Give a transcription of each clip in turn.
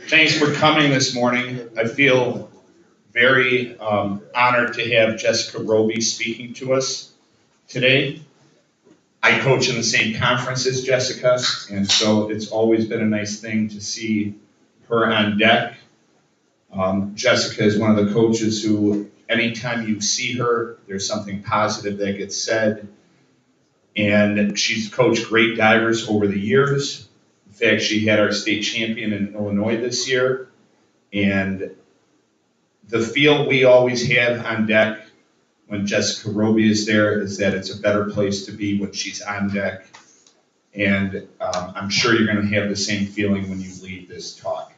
Thanks for coming this morning. I feel very honored to have Jessica Roby speaking to us today. I coach in the same conference as Jessica, and so it's always been a nice thing to see her on deck. Jessica is one of the coaches who, anytime you see her, there's something positive that gets said. And she's coached great divers over the years. In fact, she had our state champion in Illinois this year. And the feel we always have on deck when Jessica Roby is there is that it's a better place to be when she's on deck. And I'm sure you're going to have the same feeling when you leave this talk.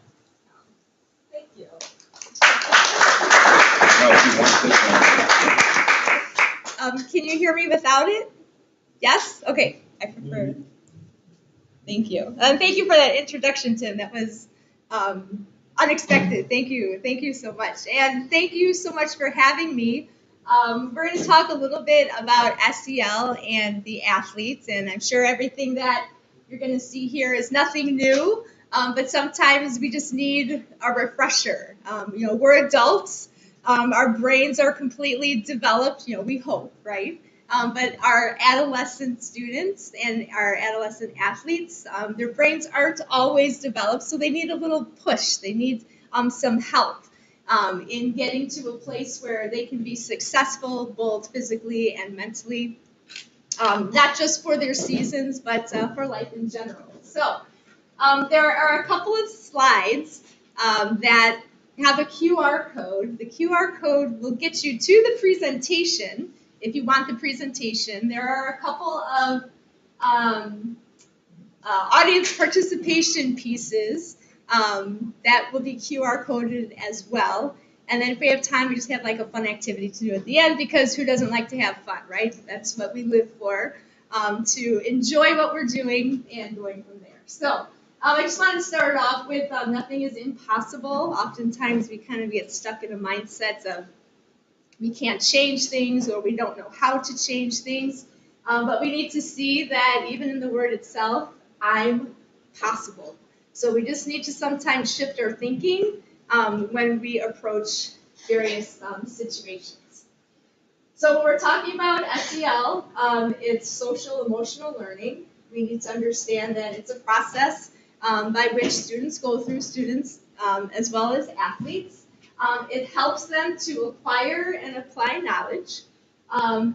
Thank you. Can you hear me without it? Yes? Okay. I prefer it. Thank you. Thank you for that introduction, Tim. That was unexpected. Thank you. Thank you so much. And thank you so much for having me. We're going to talk a little bit about SEL and the athletes, and I'm sure everything that you're going to see here is nothing new, but sometimes we just need a refresher. We're adults. Our brains are completely developed, we hope, right? But our adolescent students and our adolescent athletes, their brains aren't always developed, so they need a little push. They need some help in getting to a place where they can be successful both physically and mentally, not just for their seasons, but for life in general. So there are a couple of slides that have a QR code. The QR code will get you to the presentation if you want the presentation. There are a couple of audience participation pieces that will be QR coded as well. And then if we have time, we just have like a fun activity to do at the end, because who doesn't like to have fun, right? That's what we live for, to enjoy what we're doing and going from there. So I just want to start off with nothing is impossible. Oftentimes we kind of get stuck in a mindset of we can't change things or we don't know how to change things. But we need to see that even in the word itself, I'm possible. So we just need to sometimes shift our thinking when we approach various situations. So when we're talking about SEL, it's social emotional learning. We need to understand that it's a process by which students go through, as well as athletes. It helps them to acquire and apply knowledge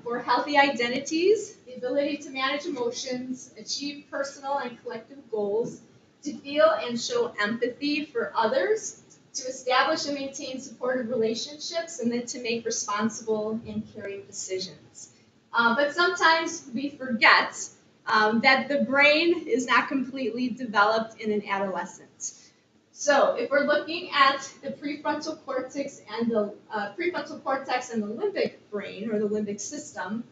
for healthy identities, the ability to manage emotions, achieve personal and collective goals, to feel and show empathy for others, to establish and maintain supportive relationships, and then to make responsible and caring decisions. But sometimes we forget that the brain is not completely developed in an adolescent. So if we're looking at the prefrontal cortex and the limbic brain, or the limbic system,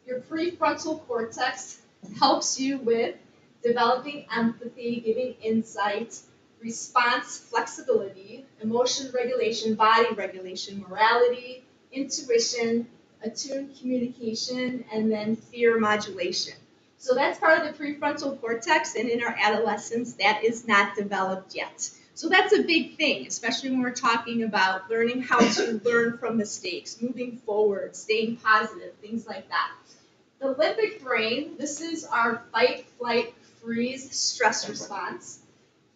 your prefrontal cortex helps you with developing empathy, giving insight, response flexibility, emotion regulation, body regulation, morality, intuition, attuned communication, and then fear modulation. So that's part of the prefrontal cortex, and in our adolescence, that is not developed yet. So that's a big thing, especially when we're talking about learning how to learn from mistakes, moving forward, staying positive, things like that. The limbic brain, this is our fight, flight, freeze, stress response.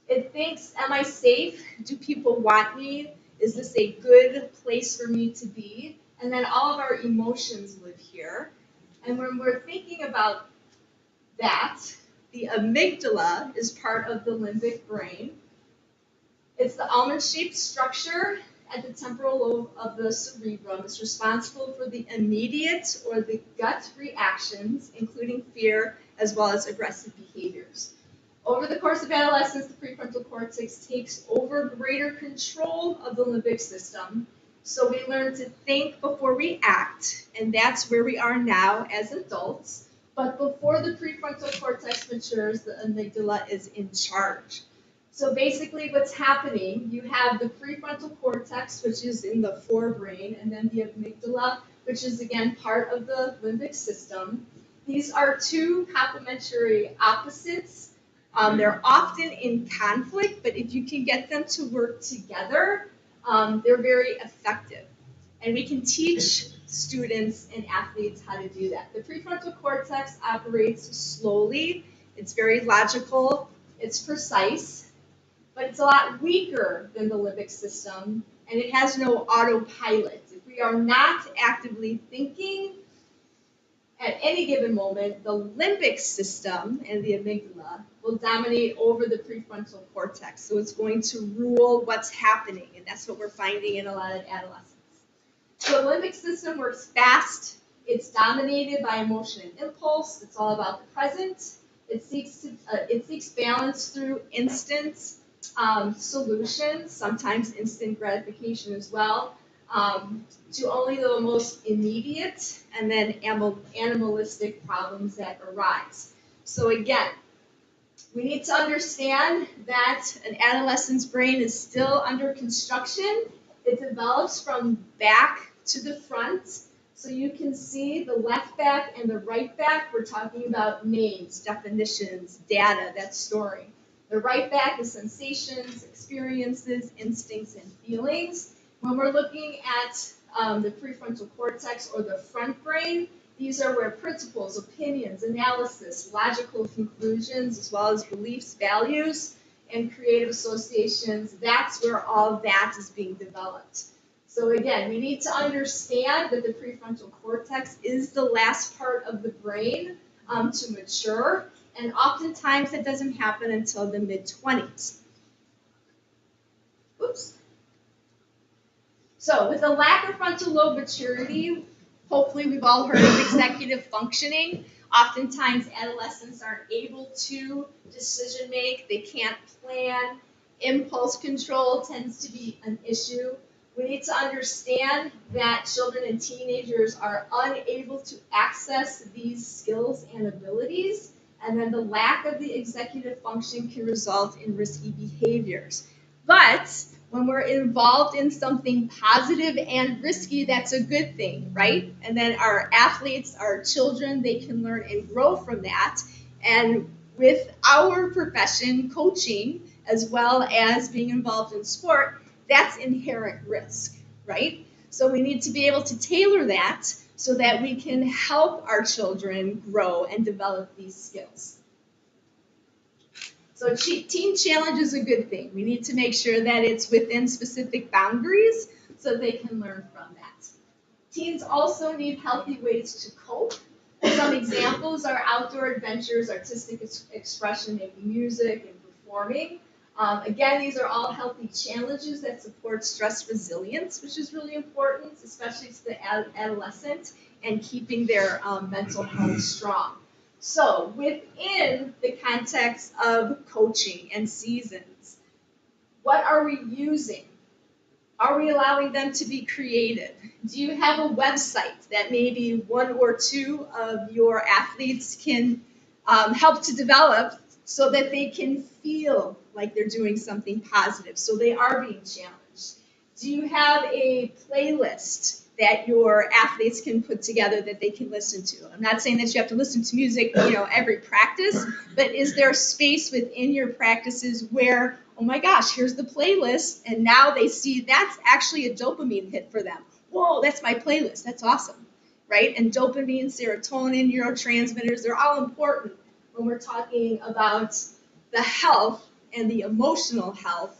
It thinks, am I safe? Do people want me? Is this a good place for me to be? And then all of our emotions live here. And when we're thinking about that, the amygdala is part of the limbic brain. It's the almond-shaped structure at the temporal lobe of the cerebrum. It's responsible for the immediate or the gut reactions, including fear, as well as aggressive behaviors. Over the course of adolescence, the prefrontal cortex takes over greater control of the limbic system. So we learn to think before we act, and that's where we are now as adults. But before the prefrontal cortex matures, the amygdala is in charge. So basically what's happening, you have the prefrontal cortex, which is in the forebrain, and then the amygdala, which is again part of the limbic system. These are two complementary opposites. They're often in conflict, but if you can get them to work together, they're very effective. And we can teach students and athletes how to do that. The prefrontal cortex operates slowly, it's very logical, it's precise, but it's a lot weaker than the limbic system, and it has no autopilot. If we are not actively thinking at any given moment, the limbic system and the amygdala will dominate over the prefrontal cortex. So it's going to rule what's happening, and that's what we're finding in a lot of adolescents. So the limbic system works fast. It's dominated by emotion and impulse. It's all about the present. It seeks balance through instant solutions, sometimes instant gratification as well, to only the most immediate and then animalistic problems that arise. So again, we need to understand that an adolescent's brain is still under construction. It develops from back to the front. So you can see the left back and the right back. We're talking about names, definitions, data, that's storing. The right back is sensations, experiences, instincts, and feelings. When we're looking at the prefrontal cortex or the front brain, these are where principles, opinions, analysis, logical conclusions, as well as beliefs, values, and creative associations, that's where all that is being developed. So again, we need to understand that the prefrontal cortex is the last part of the brain to mature, and oftentimes that doesn't happen until the mid-20s. Oops. So with a lack of frontal lobe maturity, hopefully we've all heard of executive functioning. Oftentimes adolescents aren't able to decision make, they can't plan, impulse control tends to be an issue. We need to understand that children and teenagers are unable to access these skills and abilities, and then the lack of the executive function can result in risky behaviors. But when we're involved in something positive and risky, that's a good thing, right? And then our athletes, our children, they can learn and grow from that. And with our profession, coaching, as well as being involved in sport, that's inherent risk, right? So we need to be able to tailor that so that we can help our children grow and develop these skills. So Teen Challenge is a good thing. We need to make sure that it's within specific boundaries so they can learn from that. Teens also need healthy ways to cope. Some examples are outdoor adventures, artistic expression, making music, and performing. Again, these are all healthy challenges that support stress resilience, which is really important, especially to the adolescent, and keeping their mental health strong. So within the context of coaching and seasons, what are we using? Are we allowing them to be creative? Do you have a website that maybe one or two of your athletes can help to develop so that they can feel like they're doing something positive, so they are being challenged? Do you have a playlist that your athletes can put together that they can listen to? I'm not saying that you have to listen to music, every practice, but is there space within your practices where, oh my gosh, here's the playlist, and now they see that's actually a dopamine hit for them. Whoa, that's my playlist. That's awesome, right? And dopamine, serotonin, neurotransmitters, they're all important when we're talking about the health and the emotional health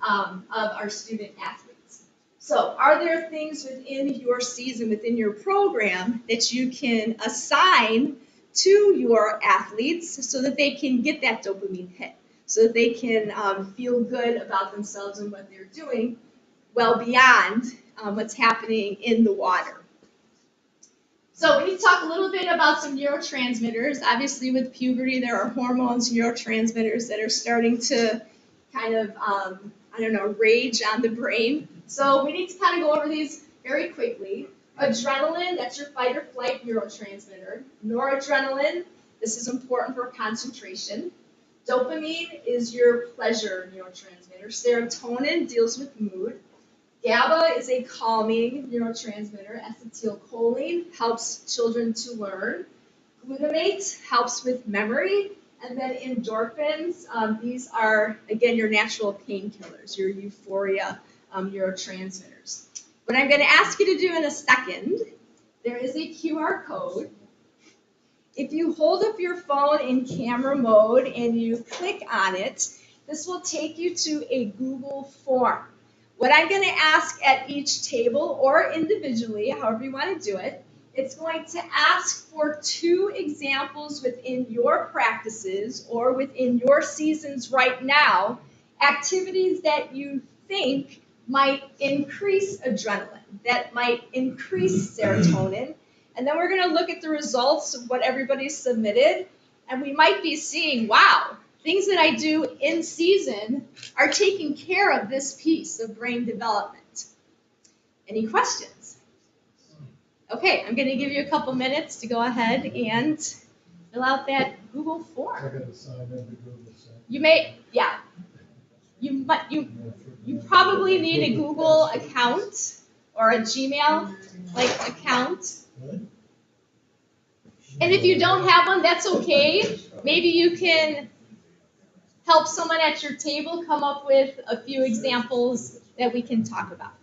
of our student athletes. So are there things within your season, within your program, that you can assign to your athletes so that they can get that dopamine hit, so that they can feel good about themselves and what they're doing well beyond what's happening in the water? So we need to talk a little bit about some neurotransmitters. Obviously with puberty, there are hormones, neurotransmitters that are starting to kind of, rage on the brain. So we need to kind of go over these very quickly. Adrenaline, that's your fight or flight neurotransmitter. Noradrenaline, this is important for concentration. Dopamine is your pleasure neurotransmitter. Serotonin deals with mood. GABA is a calming neurotransmitter. Acetylcholine helps children to learn. Glutamate helps with memory. And then endorphins, these are, again, your natural painkillers, your euphoria neurotransmitters. What I'm going to ask you to do in a second, there is a QR code. If you hold up your phone in camera mode and you click on it, this will take you to a Google form. What I'm going to ask at each table or individually, however you want to do it, it's going to ask for 2 examples within your practices or within your seasons right now, activities that you think might increase adrenaline, that might increase serotonin. And then we're going to look at the results of what everybody submitted, and we might be seeing, wow, things that I do in season are taking care of this piece of brain development. Any questions? Okay, I'm going to give you a couple minutes to go ahead and fill out that Google form. I gotta sign into Google. You may, yeah. You probably need a Google account or a Gmail account. And if you don't have one, that's okay. Maybe you can help someone at your table come up with a few examples that we can talk about.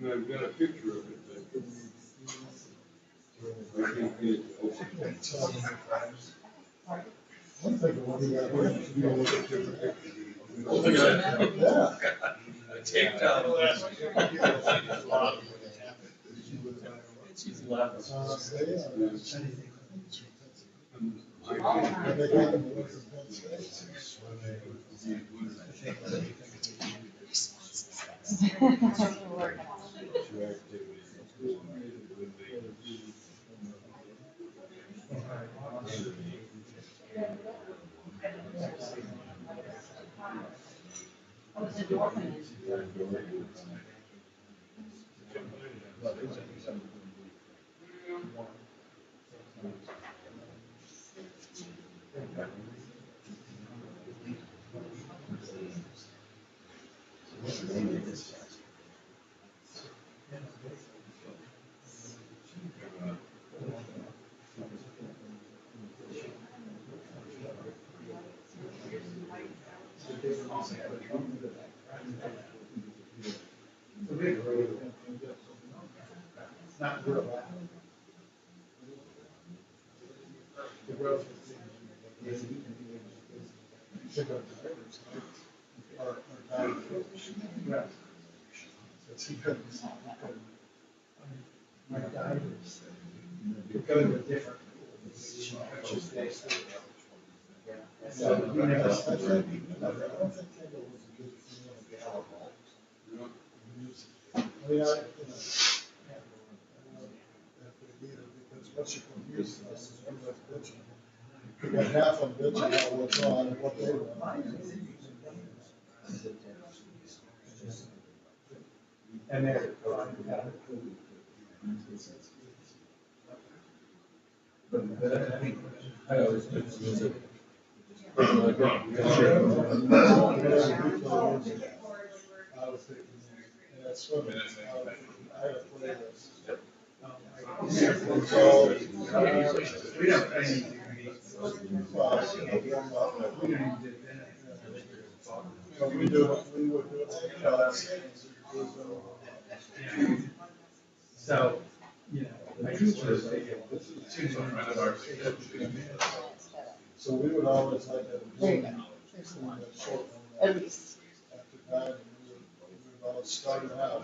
I've got a picture of it. One thing I want to do is look at different pictures. Yeah. Take down the last Not real loud. The growth is my divers go to a different. So, you know, I don't think Kendall was a good alcohol. I mean, because what's your confused, you got half of them bitching about what's on and what they want. And they're. I always put music. I was thinking, yeah, swimming. I had a playlist. We don't pay anything. We do it, we would do it. So, you know, I teach this, so we would always like to. At least. After that, we would always start it out.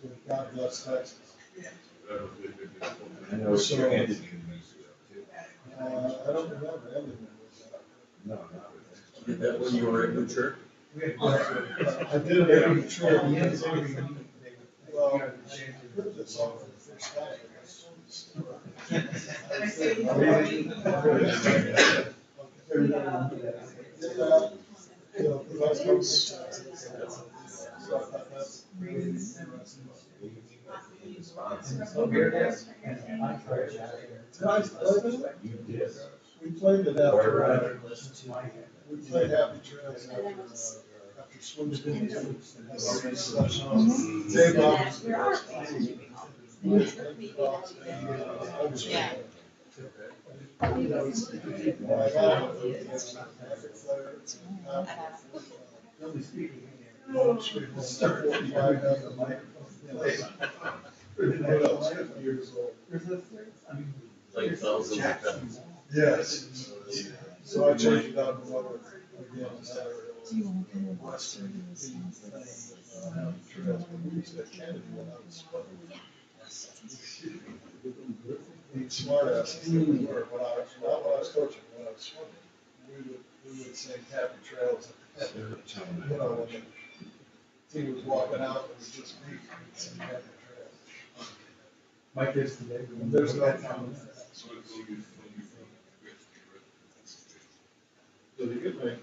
With God bless Texas. I know So, you're handed. I don't remember everything. No, Did that when you were at New Church? I did it every trip. Well, I put this on for the first time. We played it after, we played Happy Trails after swimming. Like thousands of times. Yes. So I changed it out to another again. Do you want to know about student responses? Being smart asses, when I was coaching, when I was swimming, we would sing Happy Trails. You know, when the team was walking out, it was just me, we'd sing Happy Trails. My kids today. There's no problem. So they get like,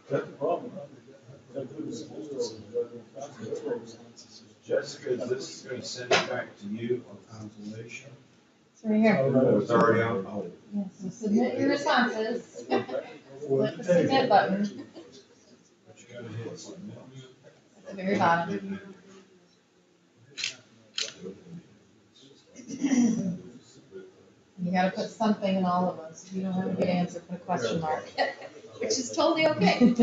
that's the problem. Jessica, is this going to send it back to you on consultation? It's right here. Oh, it's already on, oh. Yeah, so submit your responses. Click the submit button But you gotta hit submit. at the very bottom. You gotta put something in all of us. If you don't have a good answer, put a question mark. Which is totally okay.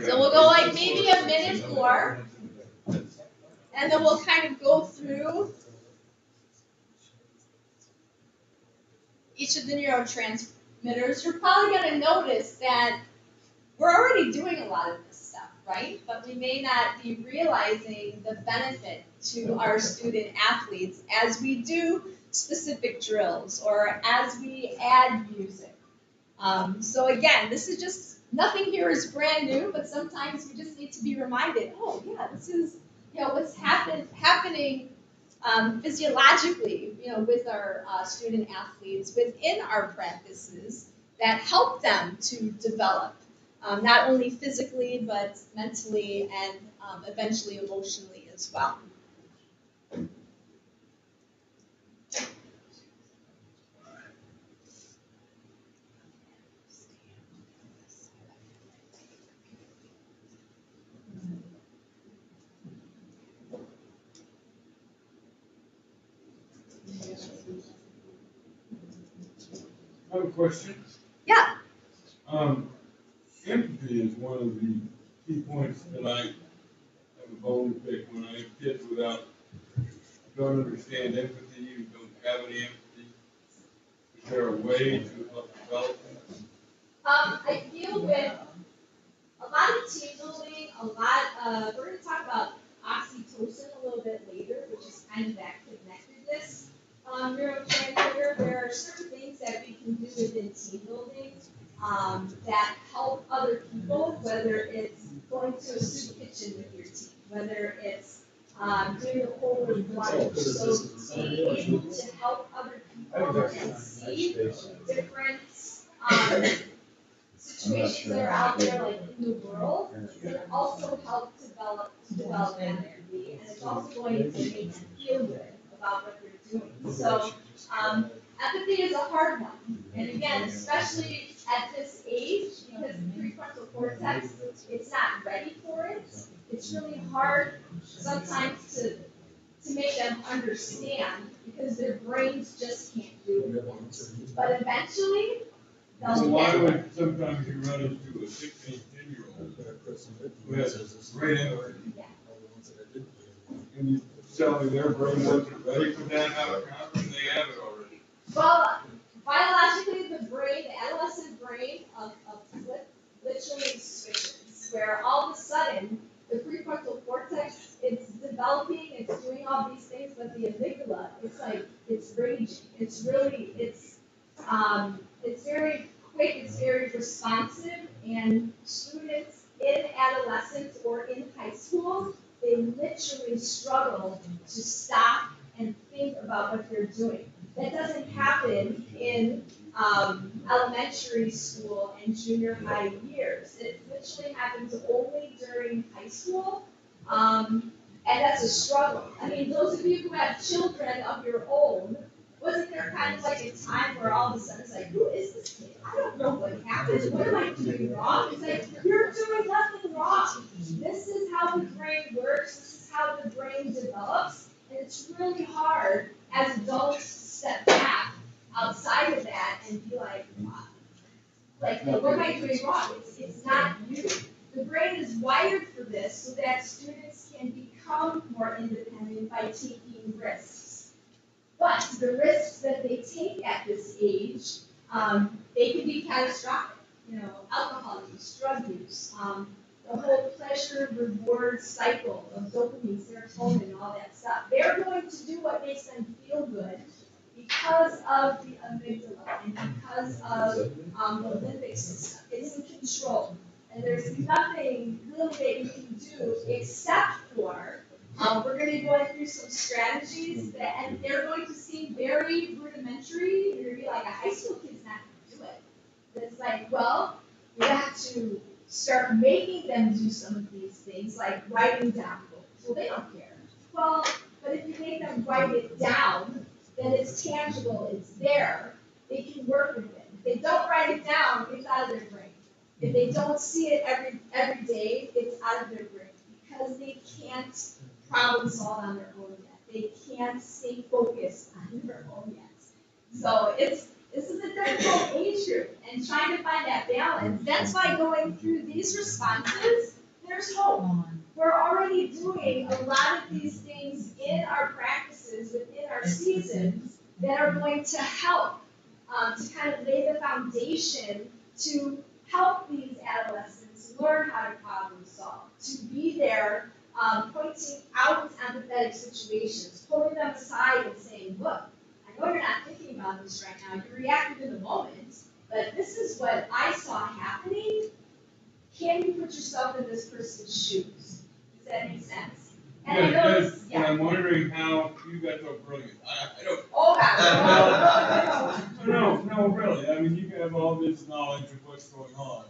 So we'll go like maybe a minute more, and then we'll kind of go through each of the neurotransmitters. You're probably going to notice that we're already doing a lot of this stuff, right? But we may not be realizing the benefit to our student athletes as we do specific drills or as we add music. So again, this is just, nothing here is brand new, but sometimes we just need to be reminded, oh yeah, this is, what's happening physiologically, with our student athletes within our practices that help them to develop, not only physically, but mentally and eventually emotionally as well. I have a question. Yeah. Empathy is one of the key points that I have a bone to pick when I have kids don't understand empathy, who don't have any empathy. Is there a way to help develop them? I feel with a lot of team building, we're going to talk about oxytocin a little bit later, which is kind of that connectedness neurotransmitter. There are certain things that we can do within team building that help other people, whether it's going to a soup kitchen with your team, whether it's doing a polar plunge. So being able to help other people and see different situations that are out there, like in the world, can also help develop empathy, and it's also going to make them feel good about what they're doing. So empathy is a hard one, and again, especially at this age, because the prefrontal cortex, it's not ready for it. It's really hard sometimes to make them understand because their brains just can't do it. But eventually, So they'll why get it. would sometimes you run into a 16, 10-year-old who has great empathy? And you tell me their brain wasn't ready for that out of conference, they have it already. Well, biologically, the adolescent brain of flip literally switches, where all of a sudden the prefrontal cortex, it's developing, it's doing all these things, but the amygdala, it's like it's raging. It's very quick, it's very responsive, and students in adolescence or in high school, they literally struggle to stop and think about what they're doing. That doesn't happen in elementary school and junior high years. It literally happens only during high school, and that's a struggle. I mean, those of you who have children of your own, wasn't there kind of like a time where all of a sudden it's like, who is this kid? I don't know what happened. What am I doing wrong? It's like, you're doing nothing wrong. This is how the brain works. This is how the brain develops. And it's really hard as adults to step back outside of that and be like, hey, what am I doing wrong? It's not you. The brain is wired for this so that students can become more independent by taking risks. But the risks that they take at this age, they can be catastrophic. Alcohol use, drug use, the whole pleasure reward cycle of dopamine, serotonin, all that stuff. They're going to do what makes them feel good because of the amygdala and because of the limbic system. It's in control. And there's nothing really that you can do except for, we're going to be going through some strategies and they're going to seem very rudimentary. You're going to be like, a high school kid's not going to do it. But it's like, well, you have to start making them do some of these things, like writing down goals. Well, they don't care. Well, but if you make them write it down, then it's tangible, it's there, they can work with it. If they don't write it down, it's out of their brain. If they don't see it every day, it's out of their brain because they can't problem solve on their own yet. They can't stay focused on their own yet. So this is a difficult age group, and trying to find that balance. That's why going through these responses, there's hope. We're already doing a lot of these things in our practices within our seasons that are going to help to kind of lay the foundation to help these adolescents learn how to problem solve, to be there, pointing out empathetic situations, pulling them aside and saying, look, I know you're not thinking about this right now, you're reacting in the moment, but this is what I saw happening. Can you put yourself in this person's shoes? Does that make sense? And Yeah, I know it does, this, and I'm wondering how you got so brilliant. I don't. Oh, God. No, really. I mean, you have all this knowledge of what's going on.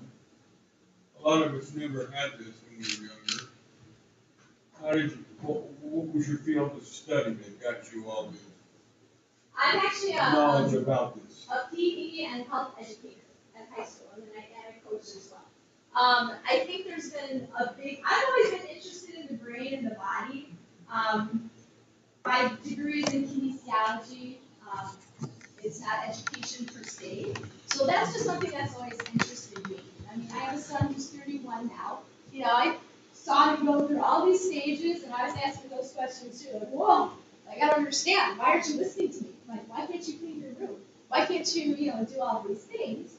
A lot of us never had this when we were younger. How did you, what was your field of study that got you all this I'm actually knowledge about this? a PE and health educator at high school, and then I coach as well. I think there's been I've always been interested in the brain and the body. My degrees in kinesiology, it's not education per se. So that's just something that's always interested me. I mean, I have a son who's 31 now. I saw him go through all these stages, and I was asking those questions too. Like, whoa, I don't understand. Why aren't you listening to me? Like, why can't you clean your room? Why can't you, do all these things?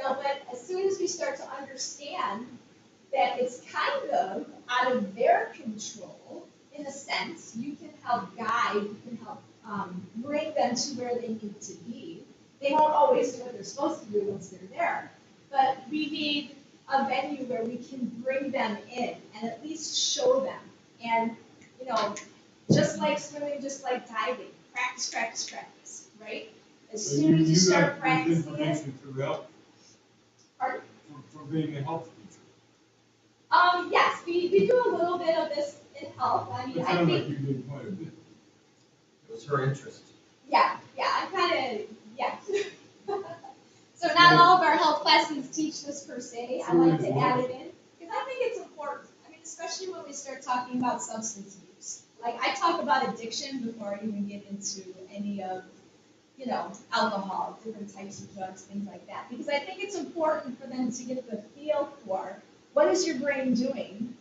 But as soon as we start to understand that it's kind of out of their control, in a sense, you can help guide, you can help bring them to where they need to be. They won't always do what they're supposed to do once they're there, but we need a venue where we can bring them in and at least show them. And, just like swimming, just like diving, practice, right? As soon as you start practicing it. Information throughout. Pardon? For being a health teacher. Yes, we do a little bit of this in health. I mean, It I sounded like think, you did quite a bit. It was her interest. yeah, I'm kind of, yeah. So not all of our health classes teach this per se. I like to add it in because I think it's important. I mean, especially when we start talking about substance use. Like I talk about addiction before I even get into any of, alcohol, different types of drugs, things like that. Because I think it's important for them to get the feel for what is your brain doing?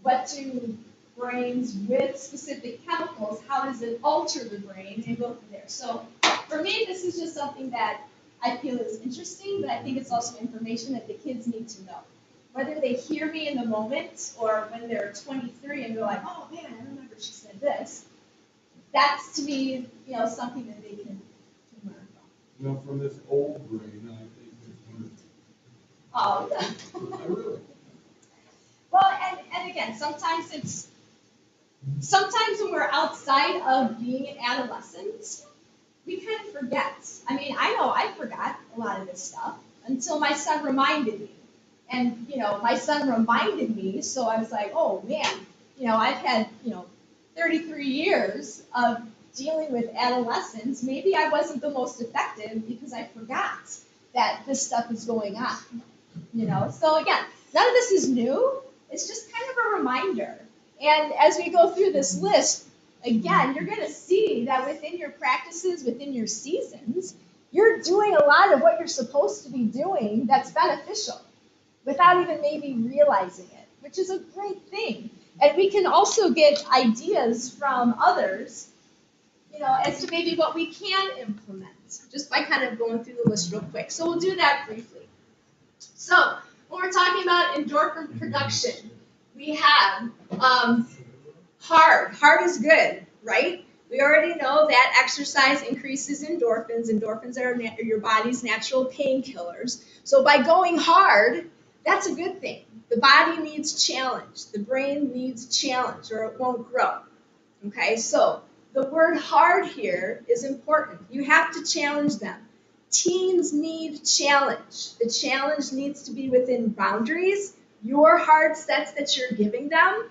What do brains with specific chemicals, how does it alter the brain, and go from there. So for me, this is just something that I feel is interesting, but I think it's also information that the kids need to know. Whether they hear me in the moment or when they're 23 and they're like, oh man, I remember she said this. That's to me, something that they can learn from. You know, from this old brain, I think this Oh, one, I really. well, and again, sometimes when we're outside of being an adolescent, we kind of forget. I mean, I know I forgot a lot of this stuff until my son reminded me. And, my son reminded me, so I was like, oh man, I've had, 33 years of dealing with adolescents. Maybe I wasn't the most effective because I forgot that this stuff is going on. So again, none of this is new. It's just kind of a reminder. And as we go through this list, again, you're going to see that within your practices, within your seasons, you're doing a lot of what you're supposed to be doing that's beneficial without even maybe realizing it, which is a great thing. And we can also get ideas from others, as to maybe what we can implement, just by kind of going through the list real quick. So we'll do that briefly. So when we're talking about endorphin production, we have hard. Hard is good, right? We already know that exercise increases endorphins. Endorphins are your body's natural painkillers. So by going hard, that's a good thing. The body needs challenge. The brain needs challenge or it won't grow. Okay, so the word hard here is important. You have to challenge them. Teens need challenge. The challenge needs to be within boundaries. Your hard sets that you're giving them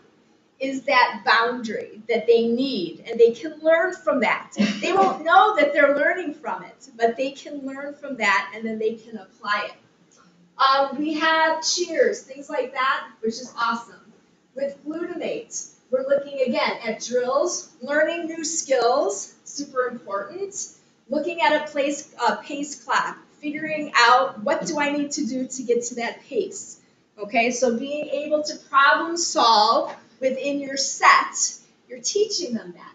is that boundary that they need, and they can learn from that. They won't know that they're learning from it, but they can learn from that, and then they can apply it. We have cheers, things like that, which is awesome. With glutamate, we're looking again at drills, learning new skills, super important. Looking at a pace clock, figuring out what do I need to do to get to that pace. Okay, so being able to problem solve within your set, you're teaching them that.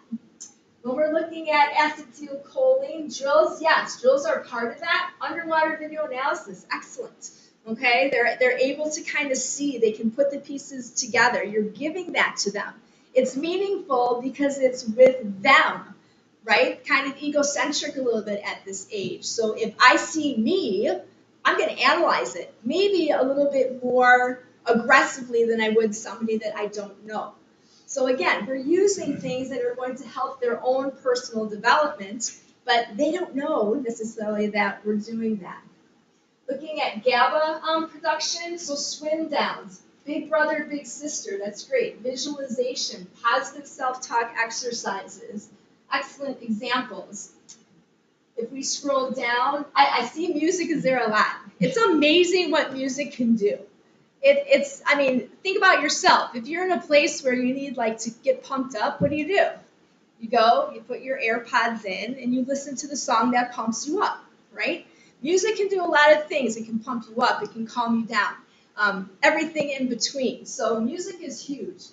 When we're looking at acetylcholine drills, yes, drills are part of that. Underwater video analysis, excellent. Okay, they're able to kind of see, they can put the pieces together. You're giving that to them. It's meaningful because it's with them, right? Kind of egocentric a little bit at this age. So if I see me, I'm going to analyze it, maybe a little bit more aggressively than I would somebody that I don't know. So again, we're using things that are going to help their own personal development, but they don't know necessarily that we're doing that. Looking at GABA production, so swim downs, big brother, big sister, that's great. Visualization, positive self-talk exercises, excellent examples. If we scroll down, I see music is there a lot. It's amazing what music can do. I mean, think about yourself. If you're in a place where you need to get pumped up, what do? You go, you put your AirPods in, and you listen to the song that pumps you up, right? Music can do a lot of things. It can pump you up. It can calm you down. Everything in between. So music is huge.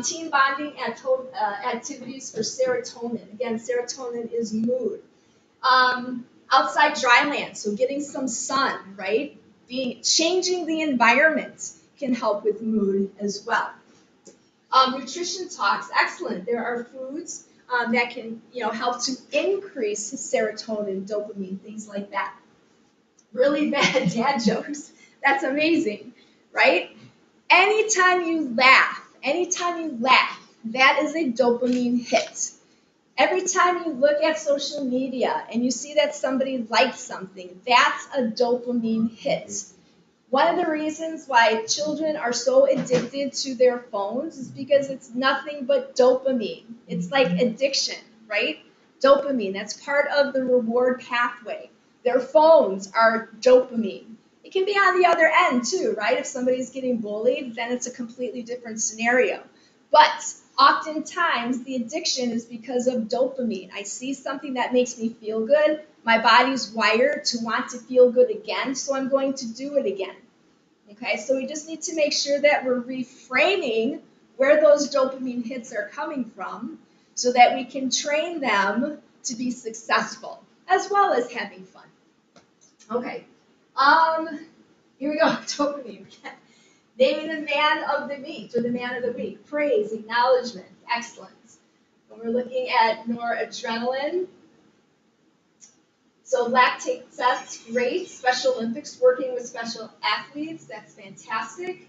Team bonding activities for serotonin. Again, serotonin is mood. Outside dry land, so getting some sun, right? Changing the environment can help with mood as well. Nutrition talks, excellent. There are foods that can, help to increase serotonin, dopamine, things like that. Really bad dad jokes. That's amazing, right? Anytime you laugh, that is a dopamine hit. Every time you look at social media and you see that somebody likes something, that's a dopamine hit. One of the reasons why children are so addicted to their phones is because it's nothing but dopamine. It's like addiction, right? Dopamine, that's part of the reward pathway. Their phones are dopamine. It can be on the other end too, right? If somebody's getting bullied, then it's a completely different scenario. But oftentimes, the addiction is because of dopamine. I see something that makes me feel good. My body's wired to want to feel good again, so I'm going to do it again. Okay, so we just need to make sure that we're reframing where those dopamine hits are coming from so that we can train them to be successful as well as having fun. Okay. Here we go. Dopamine. Naming the man of the week or the man of the week. Praise, acknowledgement, excellence. When we're looking at noradrenaline, so lactate sets, great. Special Olympics, working with special athletes, that's fantastic.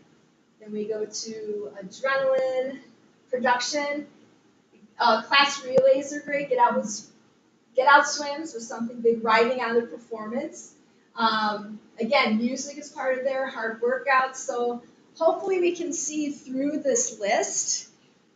Then we go to adrenaline production. Class relays are great. Get out swims was something big, riding on their performance. Again, music is part of their hard workouts. So hopefully we can see through this list.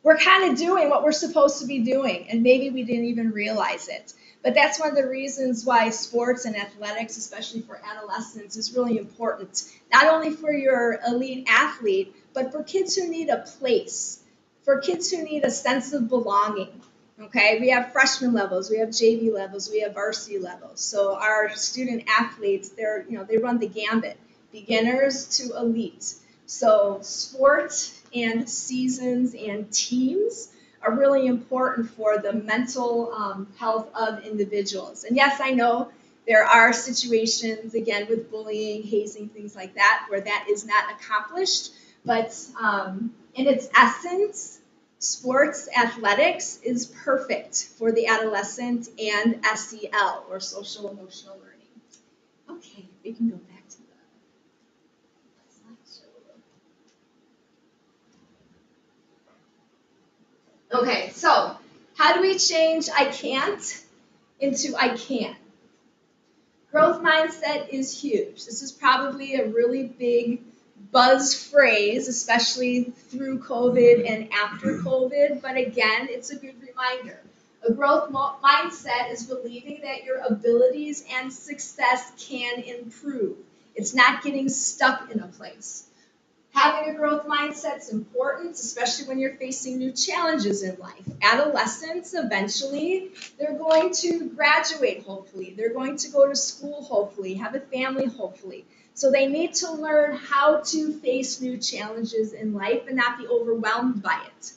We're kind of doing what we're supposed to be doing, and maybe we didn't even realize it. But that's one of the reasons why sports and athletics, especially for adolescents, is really important. Not only for your elite athlete, but for kids who need a place, for kids who need a sense of belonging. Okay, we have freshman levels, we have JV levels, we have varsity levels. So our student athletes, they run the gambit, beginners to elite. So sport and seasons and teams are really important for the mental health of individuals. And yes, I know there are situations, again, with bullying, hazing, things like that, where that is not accomplished. But in its essence, sports athletics is perfect for the adolescent and SEL, or social emotional learning. Okay, we can go back to the slideshow. Okay, so how do we change I can't into I can? Growth mindset is huge. This is probably a really big buzz phrase, especially through COVID and after COVID, but again, it's a good reminder. A growth mindset is believing that your abilities and success can improve. It's not getting stuck in a place. Having a growth mindset is important, especially when you're facing new challenges in life. Adolescents, eventually, they're going to graduate, hopefully. They're going to go to school, hopefully, have a family, hopefully. So they need to learn how to face new challenges in life and not be overwhelmed by it.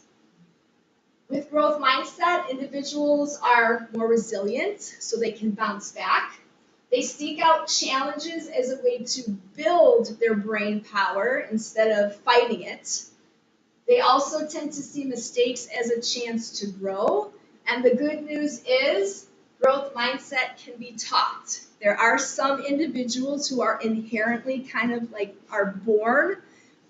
With growth mindset, individuals are more resilient, so they can bounce back. They seek out challenges as a way to build their brain power instead of fighting it. They also tend to see mistakes as a chance to grow. And the good news is growth mindset can be taught. There are some individuals who are inherently are born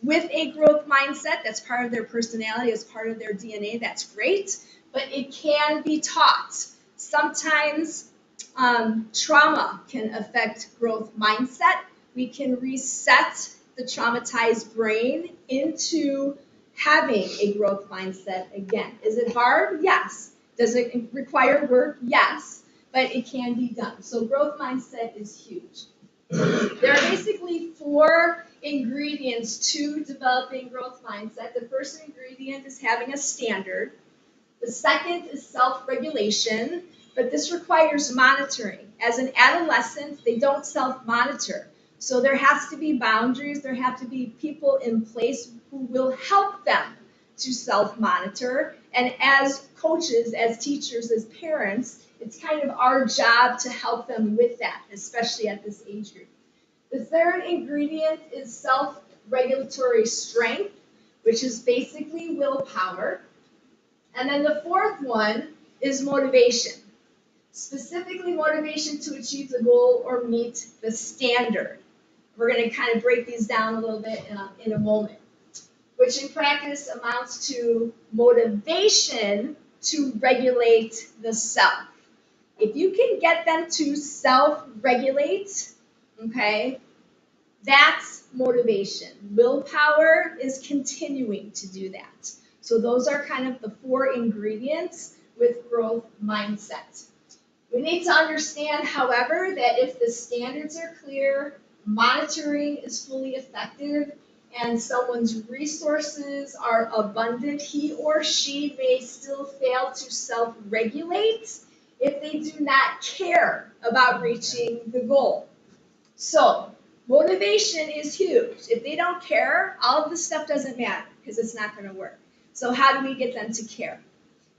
with a growth mindset. That's part of their personality, as part of their DNA. That's great, but it can be taught. Sometimes trauma can affect growth mindset. We can reset the traumatized brain into having a growth mindset again. Is it hard? Yes. Does it require work? Yes. But it can be done. So growth mindset is huge. There are basically 4 ingredients to developing growth mindset. The first ingredient is having a standard. The second is self-regulation, but this requires monitoring. As an adolescent, they don't self-monitor. So there has to be boundaries, there have to be people in place who will help them to self-monitor. And as coaches, as teachers, as parents, it's kind of our job to help them with that, especially at this age group. The third ingredient is self-regulatory strength, which is basically willpower. And then the fourth one is motivation. Specifically motivation to achieve the goal or meet the standard. We're going to kind of break these down a little bit in a moment, which in practice amounts to motivation to regulate the self. If you can get them to self-regulate, okay, that's motivation. Willpower is continuing to do that. So those are kind of the 4 ingredients with growth mindset. We need to understand, however, that if the standards are clear, monitoring is fully effective, and someone's resources are abundant, he or she may still fail to self-regulate if they do not care about reaching the goal. So motivation is huge. If they don't care, all of this stuff doesn't matter because it's not going to work. So how do we get them to care?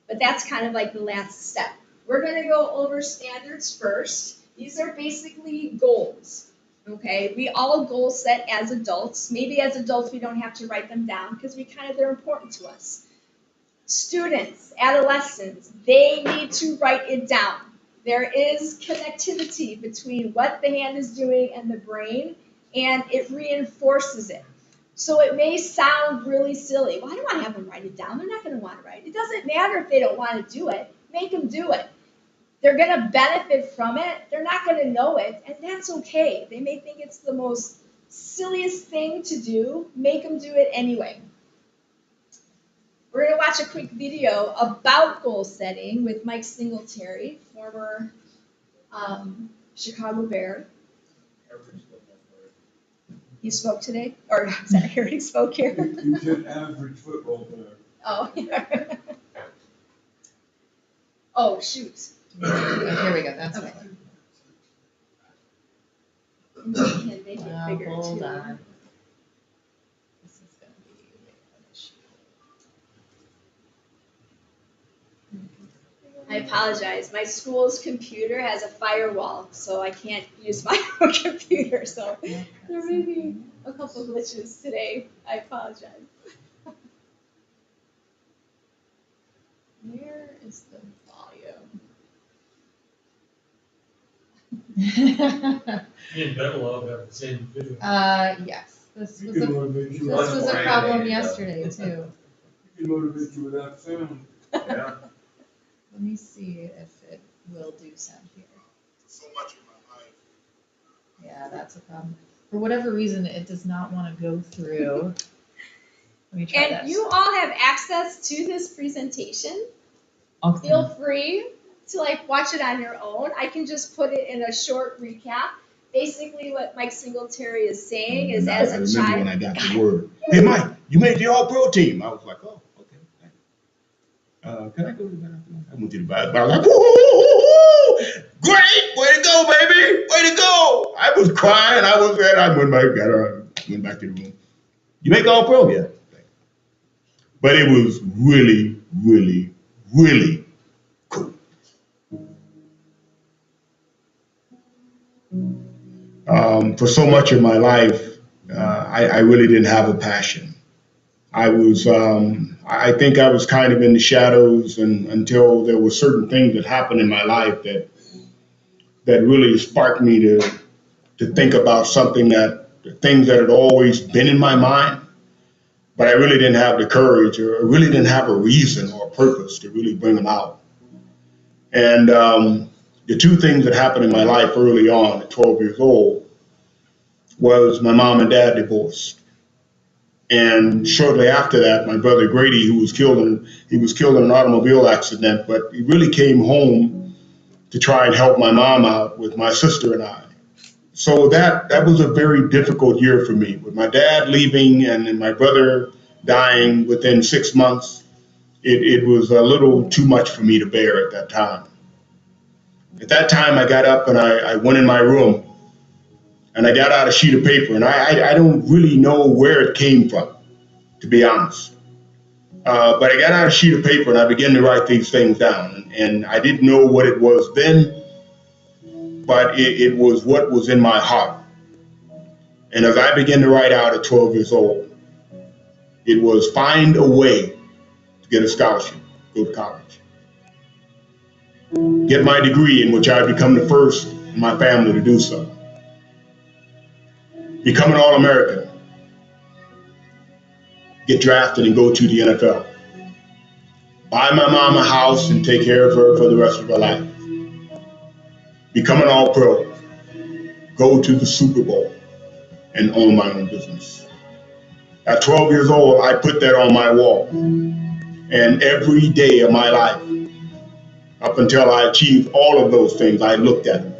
But that's kind of like the last step. We're going to go over standards first. These are basically goals. Okay, we all goal set as adults. Maybe as adults we don't have to write them down because they're important to us. Students, adolescents, they need to write it down. There is connectivity between what the hand is doing and the brain, and it reinforces it. So it may sound really silly. Well, I don't want to have them write it down. They're not going to want to write it. It doesn't matter if they don't want to do it. Make them do it. They're going to benefit from it. They're not going to know it, and that's okay. They may think it's the most silliest thing to do. Make them do it anyway. We're going to watch a quick video about goal setting with Mike Singletary, former Chicago Bear. You spoke today? Or sorry, I already spoke here. You said average football player. Oh, yeah. Oh, shoot. Here we go, that's Okay. better. You can make it bigger Hold too. on. This is gonna be an issue. I apologize. My school's computer has a firewall, so I can't use my own computer. So there may be a couple glitches today. I apologize. Where is the volume? Me and Ben will have the same video. Yes, this You was can a, motivate you this without was a problem yesterday too. You can motivate you without sound. Yeah. Let me see if it will do sound here. So much in my life. Yeah, that's a problem. For whatever reason, it does not want to go through. Let me try And this. you all have access to this presentation. Okay. Feel free to watch it on your own. I can just put it in a short recap. Basically, what Mike Singletary is saying is, as a I remember child. when I got the word, hey, Mike, you made the all-pro team. I was like, oh, okay. Can I go to the bathroom? I went to the bathroom. I was like, woo, great, way to go, baby, way to go. I was crying. I was red. I went back to the room. You make all-pro? Yeah. But it was really, really, really cool. For so much of my life, I really didn't have a passion. I think I was kind of in the shadows until there were certain things that happened in my life that really sparked me to think about things that had always been in my mind, but I really didn't have the courage or really didn't have a reason or a purpose to really bring them out. And the two things that happened in my life early on at 12 years old was my mom and dad divorced. And shortly after that, my brother Grady, who was killed in an automobile accident, but he really came home to try and help my mom out with my sister and I. So that was a very difficult year for me. With my dad leaving and then my brother dying within 6 months, it was a little too much for me to bear at that time. At that time, I got up and I went in my room and I got out a sheet of paper, and I don't really know where it came from, to be honest. But I got out a sheet of paper and I began to write these things down. And I didn't know what it was then, but it was what was in my heart. And as I began to write out at 12 years old, it was find a way to get a scholarship, go to college, get my degree, in which I become the first in my family to do so, become an All-American, get drafted and go to the NFL, buy my mom a house and take care of her for the rest of her life, become an All-Pro, go to the Super Bowl, and own my own business. At 12 years old, I put that on my wall. And every day of my life, up until I achieved all of those things, I looked at it.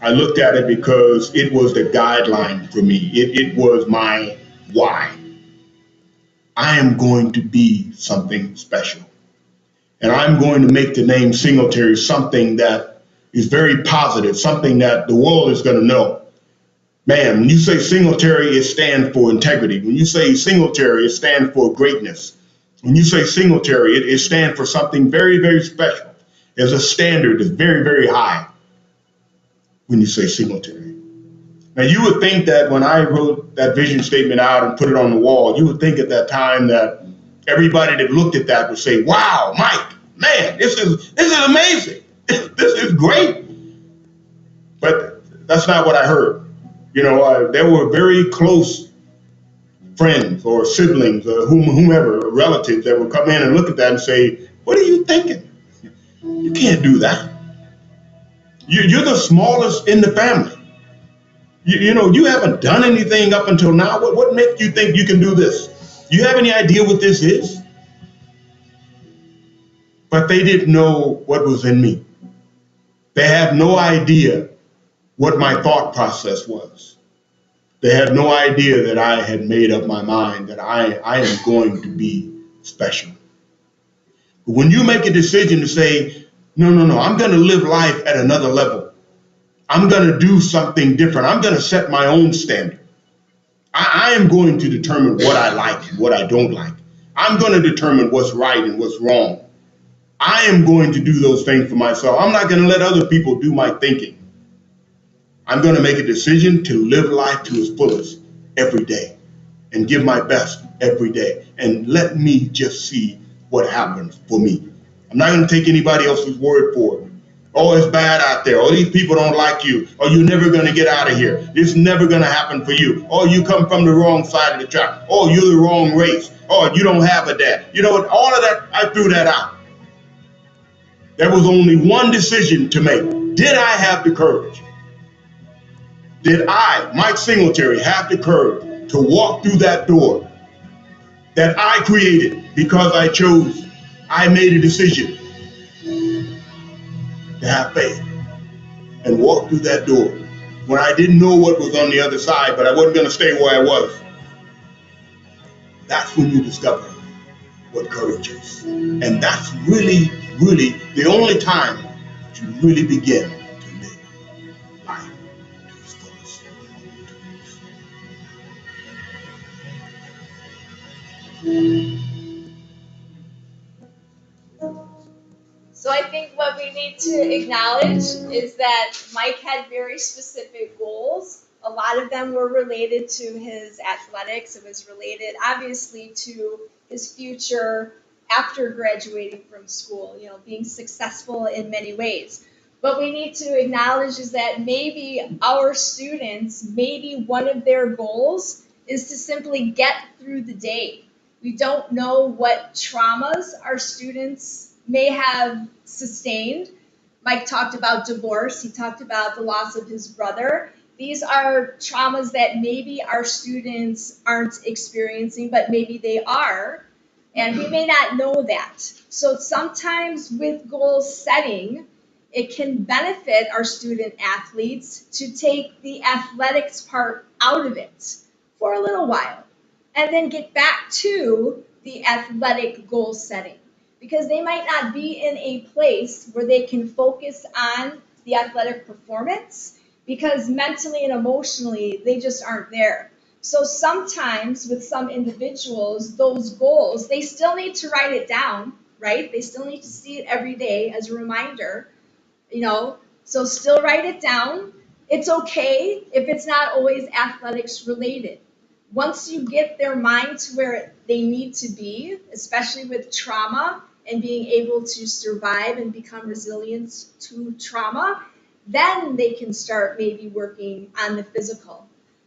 I looked at it because it was the guideline for me. It was my why. I am going to be something special. And I'm going to make the name Singletary something that is very positive, something that the world is going to know. Man, when you say Singletary, it stands for integrity. When you say Singletary, it stands for greatness. When you say Singletary, it stands for something very, very special. There's a standard that's very, very high when you say Singletary. Now, you would think that when I wrote that vision statement out and put it on the wall, you would think at that time that everybody that looked at that would say, wow, Mike, man, this is amazing. This is great. But that's not what I heard. You know, there were very close friends or siblings or whomever, relatives that would come in and look at that and say, what are you thinking? You can't do that. You're the smallest in the family. You know, you haven't done anything up until now. What makes you think you can do this? You have any idea what this is? But they didn't know what was in me. They had no idea what my thought process was. They had no idea that I had made up my mind that I am going to be special. But when you make a decision to say, no, I'm going to live life at another level. I'm going to do something different. I'm going to set my own standard. I am going to determine what I like and what I don't like. I'm going to determine what's right and what's wrong. I am going to do those things for myself. I'm not going to let other people do my thinking. I'm going to make a decision to live life to its fullest every day and give my best every day. And let me just see what happens for me. I'm not going to take anybody else's word for it. Oh, it's bad out there. Oh, these people don't like you. Oh, you're never going to get out of here. It's never going to happen for you. Oh, you come from the wrong side of the track. Oh, you're the wrong race. Oh, you don't have a dad. You know what? All of that, I threw that out. There was only one decision to make. Did I have the courage? Did I, Mike Singletary, have the courage to walk through that door that I created because I made a decision to have faith and walk through that door when I didn't know what was on the other side, but I wasn't going to stay where I was. That's when you discover what courage is. And that's really, really the only time that you really begin to live life to its fullest. So I think what we need to acknowledge is that Mike had very specific goals. A lot of them were related to his athletics. It was related, obviously, to his future after graduating from school, you know, being successful in many ways. What we need to acknowledge is that maybe our students, maybe one of their goals is to simply get through the day. We don't know what traumas our students may have sustained. Mike talked about divorce. He talked about the loss of his brother. These are traumas that maybe our students aren't experiencing, but maybe they are. And we may not know that. So sometimes with goal setting, it can benefit our student athletes to take the athletics part out of it for a little while and then get back to the athletic goal setting, because they might not be in a place where they can focus on the athletic performance because mentally and emotionally they just aren't there. So sometimes with some individuals, those goals, they still need to write it down, right? They still need to see it every day as a reminder, you know, so still write it down. It's okay if it's not always athletics related. Once you get their mind to where they need to be, especially with trauma and being able to survive and become resilient to trauma, then they can start maybe working on the physical.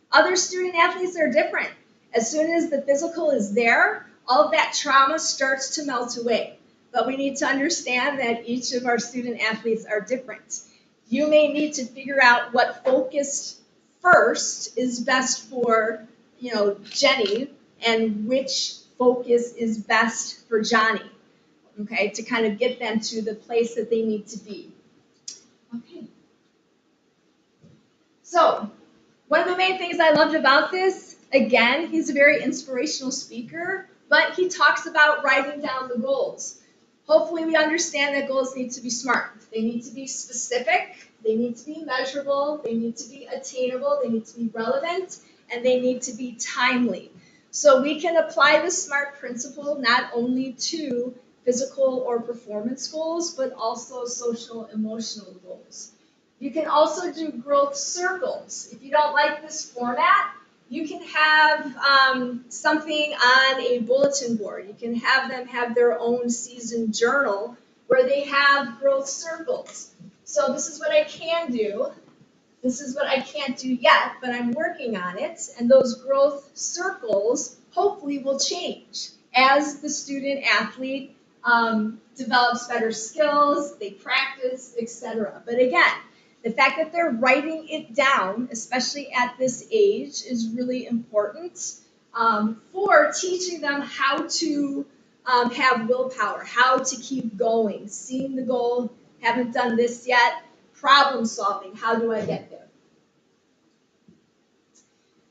Other student athletes are different. As soon as the physical is there, all of that trauma starts to melt away. But we need to understand that each of our student athletes are different. You may need to figure out what focused first is best for, you know, Jenny, and which focus is best for Johnny, okay, to kind of get them to the place that they need to be. Okay. So, one of the main things I loved about this, again, he's a very inspirational speaker, but he talks about writing down the goals. Hopefully we understand that goals need to be smart. They need to be specific, they need to be measurable, they need to be attainable, they need to be relevant, and they need to be timely. So we can apply the SMART principle not only to physical or performance goals, but also social emotional goals. You can also do growth circles. If you don't like this format, you can have something on a bulletin board. You can have them have their own season journal where they have growth circles. So this is what I can do. This is what I can't do yet, but I'm working on it. And those growth circles hopefully will change as the student athlete develops better skills, they practice, etc. But again, the fact that they're writing it down, especially at this age, is really important for teaching them how to have willpower, how to keep going, seeing the goal, haven't done this yet, problem solving, how do I get there?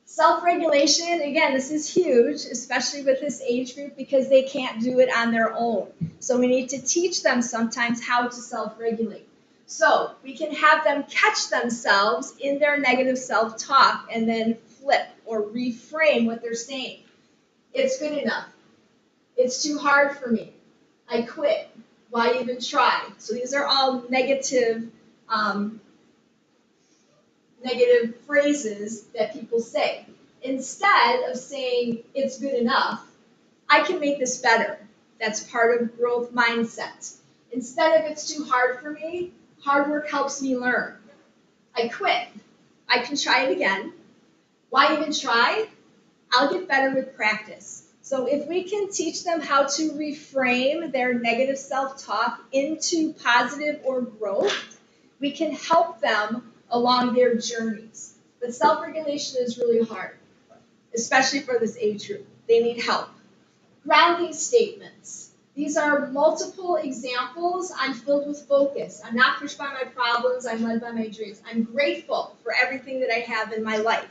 Self-regulation, again, this is huge, especially with this age group because they can't do it on their own. So we need to teach them sometimes how to self-regulate. So we can have them catch themselves in their negative self-talk and then flip or reframe what they're saying. It's good enough. It's too hard for me. I quit. Why even try? So these are all negative phrases that people say. Instead of saying it's good enough, I can make this better. That's part of growth mindset. Instead of it's too hard for me, hard work helps me learn. I quit. I can try it again. Why even try? I'll get better with practice. So if we can teach them how to reframe their negative self-talk into positive or growth, we can help them along their journeys. But self-regulation is really hard, especially for this age group. They need help. Grounding statements. These are multiple examples. I'm filled with focus. I'm not pushed by my problems. I'm led by my dreams. I'm grateful for everything that I have in my life.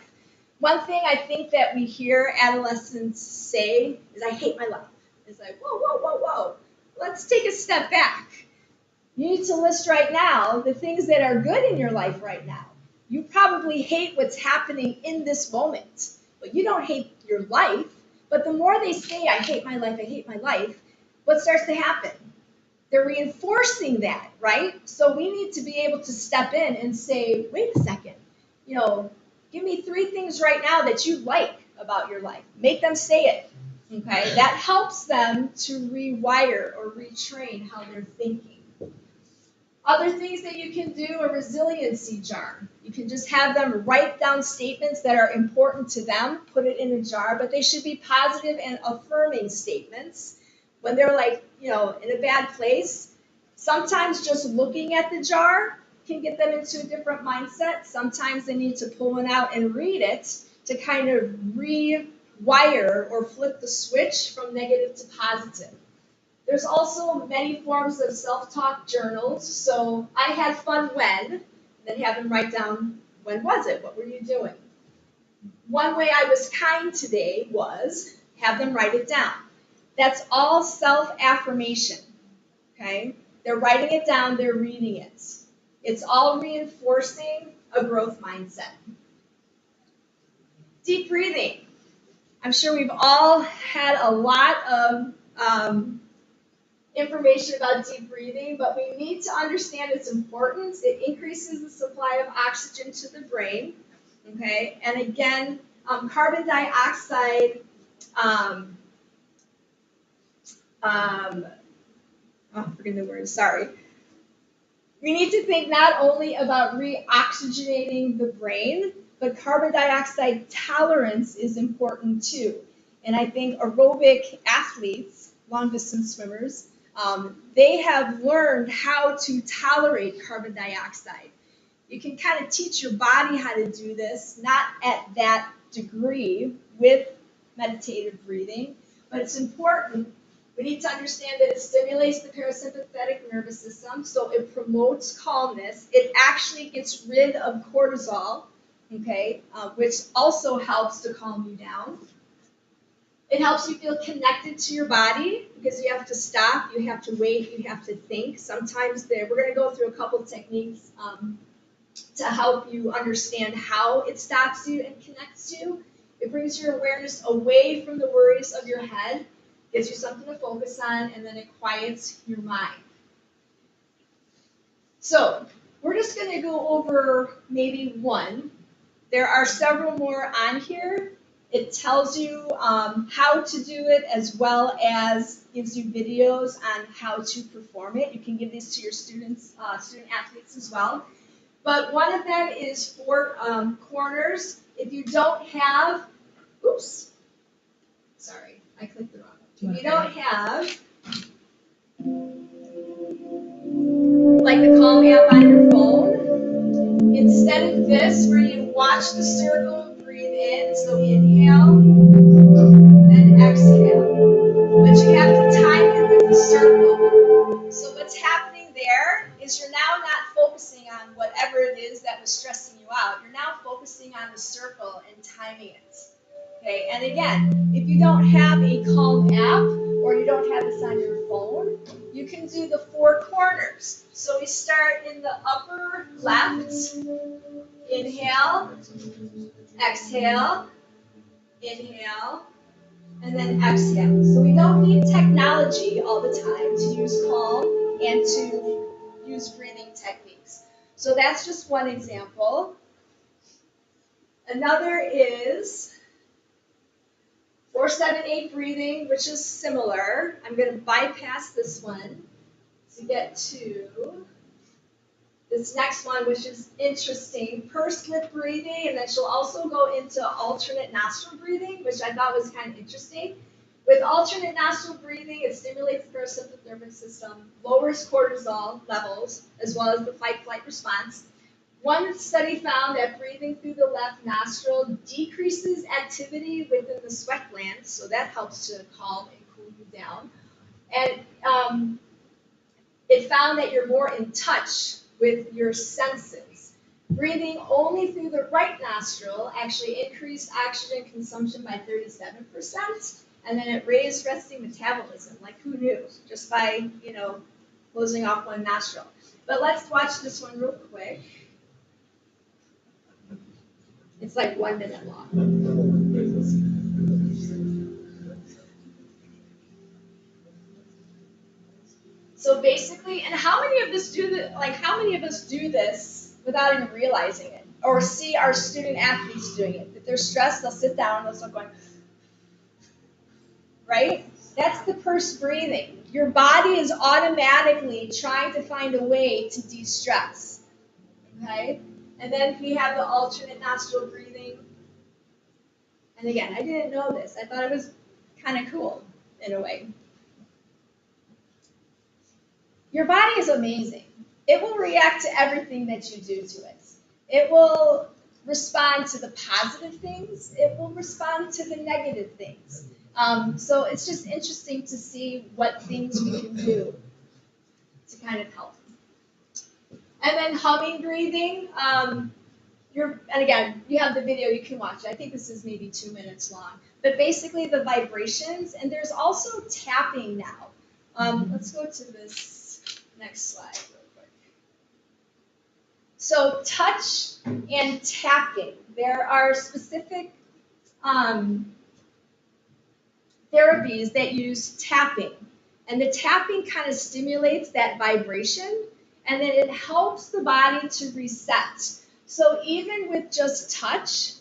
One thing I think that we hear adolescents say is, I hate my life. It's like, whoa, whoa, whoa, whoa. Let's take a step back. You need to list right now the things that are good in your life right now. You probably hate what's happening in this moment, but you don't hate your life. But the more they say, I hate my life, what starts to happen? They're reinforcing that, right? So we need to be able to step in and say, wait a second, give me 3 things right now that you like about your life. Make them say it, okay? That helps them to rewire or retrain how they're thinking. Other things that you can do, a resiliency jar. You can just have them write down statements that are important to them, put it in a jar, but they should be positive and affirming statements. When they're in a bad place, sometimes just looking at the jar can get them into a different mindset. Sometimes they need to pull one out and read it to kind of rewire or flip the switch from negative to positive. There's also many forms of self-talk journals. So I had fun when, and then have them write down, when was it? What were you doing? One way I was kind today was have them write it down. That's all self-affirmation, okay? They're writing it down, they're reading it. It's all reinforcing a growth mindset. Deep breathing. I'm sure we've all had a lot of information about deep breathing, but we need to understand its importance. It increases the supply of oxygen to the brain, okay? And again, carbon dioxide, forget the word, sorry. We need to think not only about reoxygenating the brain, but carbon dioxide tolerance is important too. And I think aerobic athletes, long distance swimmers, they have learned how to tolerate carbon dioxide. You can kind of teach your body how to do this, not at that degree with meditative breathing, but it's important. We need to understand that it stimulates the parasympathetic nervous system, so it promotes calmness. It actually gets rid of cortisol, okay, which also helps to calm you down. It helps you feel connected to your body because you have to stop, you have to wait, you have to think. Sometimes we're going to go through a couple techniques to help you understand how it stops you and connects you. It brings your awareness away from the worries of your head, gives you something to focus on, and then it quiets your mind. So, We're just gonna go over maybe one. There are several more on here. It tells you how to do it as well as gives you videos on how to perform it. You can give these to your students, student athletes as well. But one of them is 4 corners. If you don't have, oops, sorry, I clicked the wrong one. If you don't have, like the Calm app on your phone, instead of this where you watch the circle, breathe in, so inhale, and exhale. But you have to time it with the circle. So what's happening there is you're now not focusing on whatever it is that was stressing you out. You're now focusing on the circle and timing it. Okay, and again, if you don't have a Calm app or you don't have this on your phone, you can do the 4 corners. So we start in the upper left, inhale, exhale, inhale, and then exhale. So we don't need technology all the time to use Calm and to use breathing techniques. So that's just one example. Another is 4-7-8 breathing, which is similar. I'm going to bypass this one to get to this next one, which is interesting. Pursed lip breathing, and then she'll also go into alternate nostril breathing, which I thought was kind of interesting. With alternate nostril breathing, it stimulates the parasympathetic system, lowers cortisol levels, as well as the fight-flight response. One study found that breathing through the left nostril decreases activity within the sweat glands, so that helps to calm and cool you down. And it found that you're more in touch with your senses. Breathing only through the right nostril actually increased oxygen consumption by 37%, and then it raised resting metabolism. Like, who knew? Just by, closing off one nostril. But let's watch this one real quick. It's like 1 minute long. So basically, and how many of us do this without even realizing it, or see our student athletes doing it? If they're stressed, they'll sit down and they'll start going, right? That's the pursed breathing. Your body is automatically trying to find a way to de-stress. Okay? And then we have the alternate nostril breathing. And again, I didn't know this. I thought it was kind of cool in a way. Your body is amazing. It will react to everything that you do to it. It will respond to the positive things. It will respond to the negative things. So it's just interesting to see what things we can do to kind of help. And then humming breathing. And again, you have the video, you can watch it. I think this is maybe 2 minutes long. But basically the vibrations, and there's also tapping now. Let's go to this next slide real quick. So touch and tapping. There are specific therapies that use tapping. And the tapping kind of stimulates that vibration, and then it helps the body to reset. So even with just touch,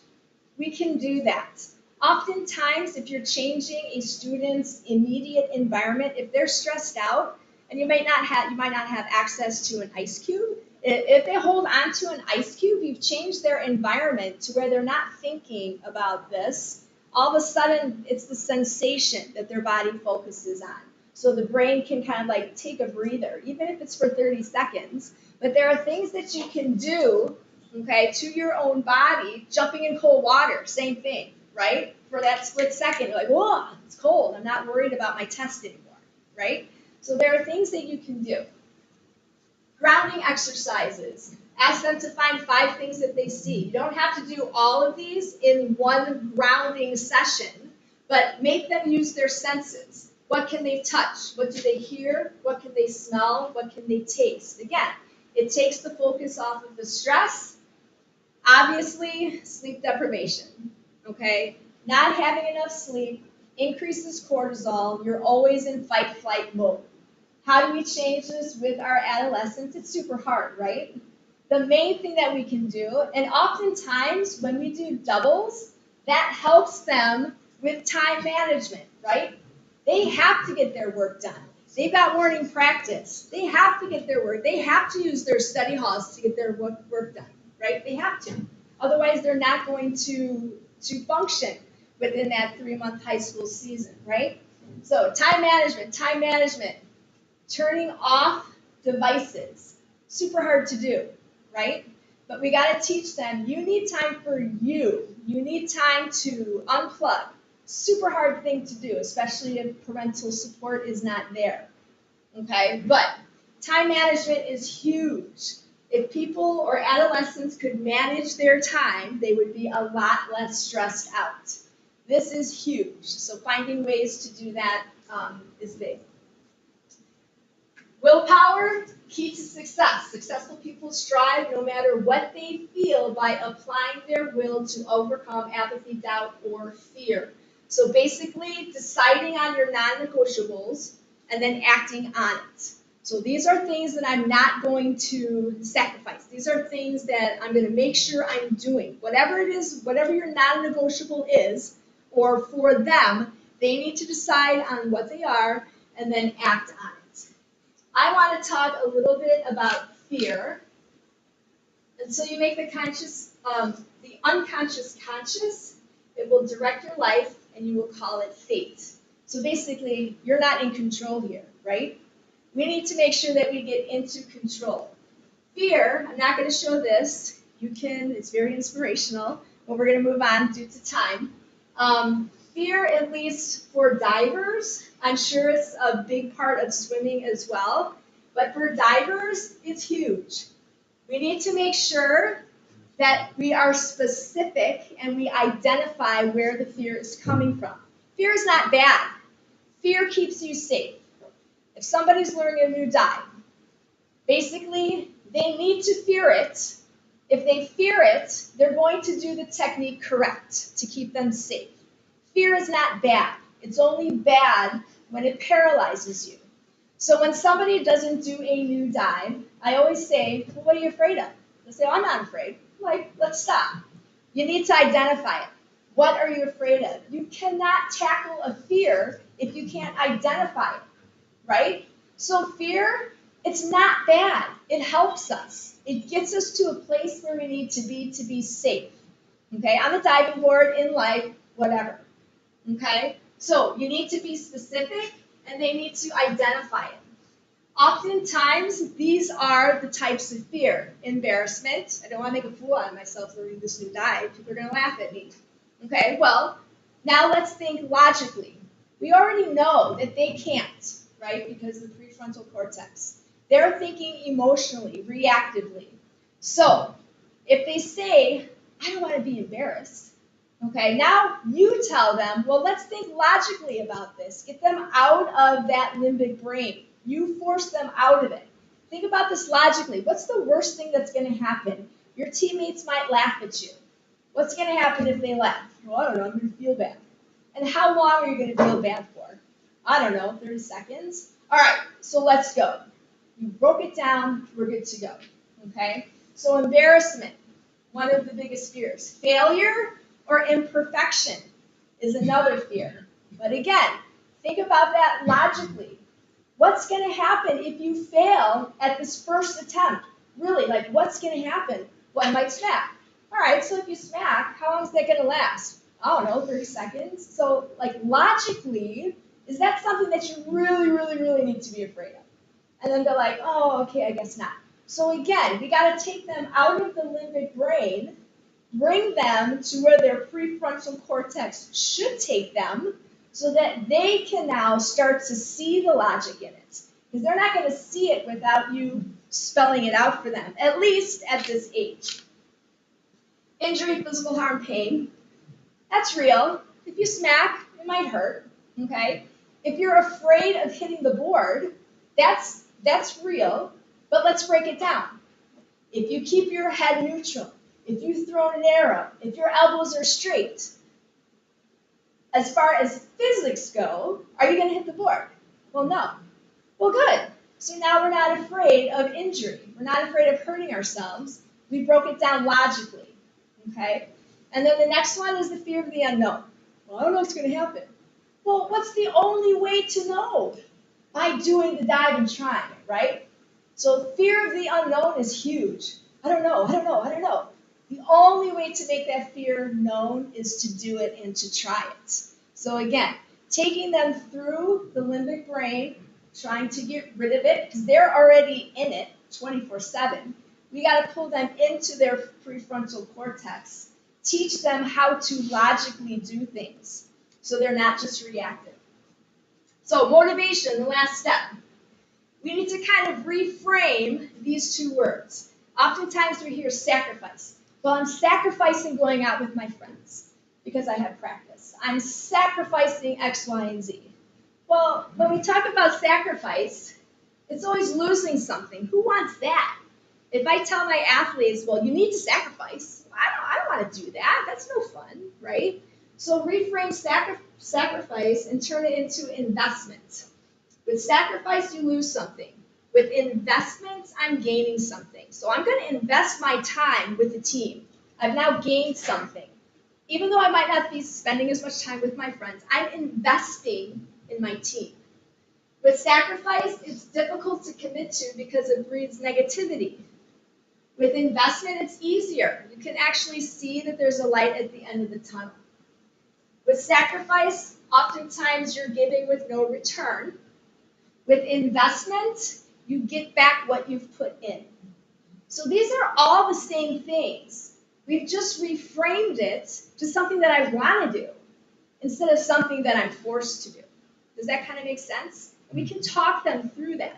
we can do that. Oftentimes, if you're changing a student's immediate environment, if they're stressed out, and you might not have access to an ice cube, if they hold on to an ice cube, you've changed their environment to where they're not thinking about this. All of a sudden, it's the sensation that their body focuses on. So the brain can kind of like take a breather, even if it's for 30 seconds. But there are things that you can do, okay, to your own body. Jumping in cold water, same thing, right? For that split second, you're like, whoa, it's cold. I'm not worried about my test anymore, right? So there are things that you can do. Grounding exercises. Ask them to find 5 things that they see. You don't have to do all of these in one grounding session, but make them use their senses. What can they touch? What do they hear? What can they smell? What can they taste? Again, it takes the focus off of the stress. Obviously, sleep deprivation, okay? Not having enough sleep increases cortisol. You're always in fight-flight mode. How do we change this with our adolescents? It's super hard, right? the main thing that we can do, and oftentimes when we do doubles, that helps them with time management, right? They have to get their work done. They've got morning practice. They have to get their work. They have to use their study halls to get their work done, right? They have to. Otherwise, they're not going to function within that 3-month high school season, right? So time management, turning off devices, super hard to do, right? But we got to teach them, you need time for you. You need time to unplug. Super hard thing to do, especially if parental support is not there, okay? But time management is huge. If people or adolescents could manage their time, they would be a lot less stressed out. This is huge, so finding ways to do that is big. Willpower, key to success. Successful people strive no matter what they feel by applying their will to overcome apathy, doubt, or fear. So basically, deciding on your non-negotiables and then acting on it. So these are things that I'm not going to sacrifice. These are things that I'm going to make sure I'm doing. Whatever it is, whatever your non-negotiable is, or for them, they need to decide on what they are and then act on it. I want to talk a little bit about fear. And so you make the unconscious conscious, it will direct your life, and you will call it fate. So basically, you're not in control here, right? We need to make sure that we get into control. Fear, I'm not going to show this. It's very inspirational, but we're going to move on due to time. Fear, at least for divers, I'm sure it's a big part of swimming as well, but for divers, it's huge. We need to make sure that we are specific and we identify where the fear is coming from. Fear is not bad. Fear keeps you safe. If somebody's learning a new dive, basically, they need to fear it. If they fear it, they're going to do the technique correct to keep them safe. Fear is not bad. It's only bad when it paralyzes you. So when somebody doesn't do a new dive, I always say, well, what are you afraid of? They say, oh, I'm not afraid. I'm like, let's stop. You need to identify it. What are you afraid of? You cannot tackle a fear if you can't identify it, right? So fear, it's not bad. It helps us. It gets us to a place where we need to be safe. Okay, on the diving board, in life, whatever. Okay, so you need to be specific and they need to identify it. Oftentimes, these are the types of fear. Embarrassment. I don't want to make a fool out of myself learning this new dive. People are going to laugh at me. Okay, well, now let's think logically. We already know that they can't, right, because of the prefrontal cortex. They're thinking emotionally, reactively. So, if they say, I don't want to be embarrassed, okay, now you tell them, well, let's think logically about this. Get them out of that limbic brain. You force them out of it. Think about this logically. What's the worst thing that's going to happen? Your teammates might laugh at you. What's going to happen if they laugh? Well, I don't know. I'm going to feel bad. And how long are you going to feel bad for? I don't know, 30 seconds? All right, so let's go. You broke it down. We're good to go. Okay? So embarrassment, one of the biggest fears. Failure or imperfection is another fear. But again, think about that logically. What's going to happen if you fail at this first attempt? Really, like what's going to happen? Well, I might smack. All right, so if you smack, how long is that going to last? I don't know, 30 seconds. So like logically, is that something that you really, really, really need to be afraid of? And then they're like, oh, okay, I guess not. So again, we got to take them out of the limbic brain, bring them to where their prefrontal cortex should take them so that they can now start to see the logic in it. Because they're not going to see it without you spelling it out for them, at least at this age. Injury, physical harm, pain. That's real. If you smack, it might hurt, okay? If you're afraid of hitting the board, that's real, but let's break it down. If you keep your head neutral, if you throw an arrow, if your elbows are straight, as far as physics go, are you going to hit the board? Well, no. Well, good. So now we're not afraid of injury. We're not afraid of hurting ourselves. We broke it down logically, okay? And then the next one is the fear of the unknown. Well, I don't know what's going to happen. Well, what's the only way to know? By doing the dive and trying it, right? So fear of the unknown is huge. I don't know. The only way to make that fear known is to do it and to try it. So again, taking them through the limbic brain, trying to get rid of it, because they're already in it 24/7. We got to pull them into their prefrontal cortex, teach them how to logically do things so they're not just reactive. So motivation, the last step. We need to kind of reframe these two words. Oftentimes we hear sacrifice. Well, I'm sacrificing going out with my friends because I have practice. I'm sacrificing X, Y, and Z. Well, when we talk about sacrifice, it's always losing something. Who wants that? If I tell my athletes, well, you need to sacrifice, I don't want to do that. That's no fun, right? So reframe sacrifice and turn it into investment. With sacrifice, you lose something. With investments, I'm gaining something. So I'm going to invest my time with the team. I've now gained something. Even though I might not be spending as much time with my friends, I'm investing in my team. With sacrifice, it's difficult to commit to because it breeds negativity. With investment, it's easier. You can actually see that there's a light at the end of the tunnel. With sacrifice, oftentimes you're giving with no return. With investment, you get back what you've put in. So these are all the same things. We've just reframed it to something that I want to do instead of something that I'm forced to do. Does that kind of make sense? And we can talk them through that.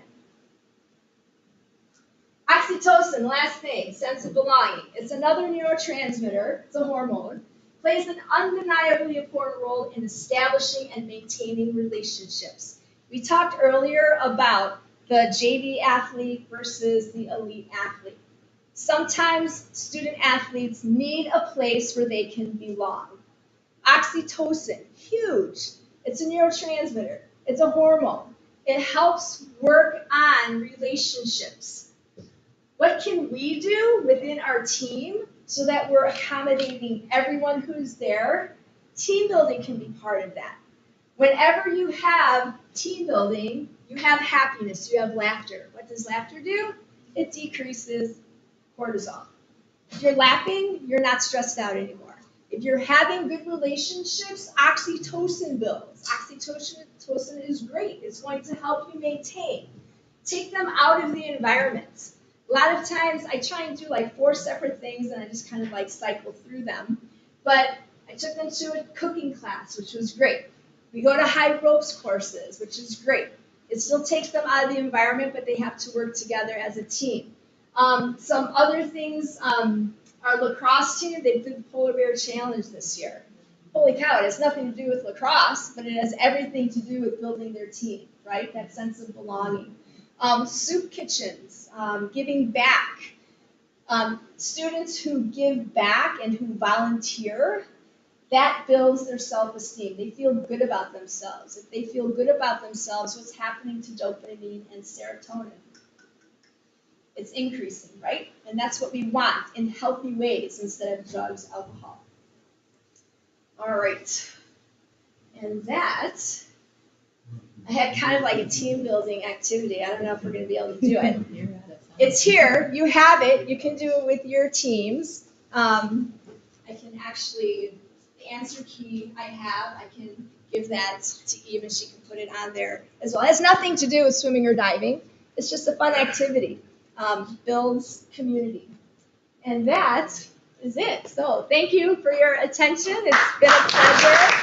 Oxytocin, last thing, sense of belonging. It's another neurotransmitter, it's a hormone, plays an undeniably important role in establishing and maintaining relationships. We talked earlier about the JV athlete versus the elite athlete. Sometimes student athletes need a place where they can belong. Oxytocin, huge. It's a neurotransmitter. It's a hormone. It helps work on relationships. What can we do within our team so that we're accommodating everyone who's there? Team building can be part of that. Whenever you have team building, you have happiness, you have laughter. What does laughter do? It decreases cortisol. If you're laughing, you're not stressed out anymore. If you're having good relationships, oxytocin builds. Oxytocin is great. It's going to help you maintain. Take them out of the environment. A lot of times I try and do like 4 separate things and I just kind of like cycle through them. But I took them to a cooking class, which was great. We go to high ropes courses, which is great. It still takes them out of the environment, but they have to work together as a team. Some other things, our lacrosse team, they did the Polar Bear Challenge this year. Holy cow, it has nothing to do with lacrosse, but it has everything to do with building their team, right? That sense of belonging. Soup kitchens, giving back. Students who give back and who volunteer, that builds their self-esteem. They feel good about themselves. If they feel good about themselves, what's happening to dopamine and serotonin? It's increasing, right? And that's what we want in healthy ways instead of drugs, alcohol. All right. And that, I had kind of like a team building activity. I don't know if we're going to be able to do it. It's here. You have it. You can do it with your teams. I can actually, the answer key I have, I can give that to Eve and she can put it on there as well. It has nothing to do with swimming or diving. It's just a fun activity. Builds community. And that is it. So thank you for your attention. It's been a pleasure.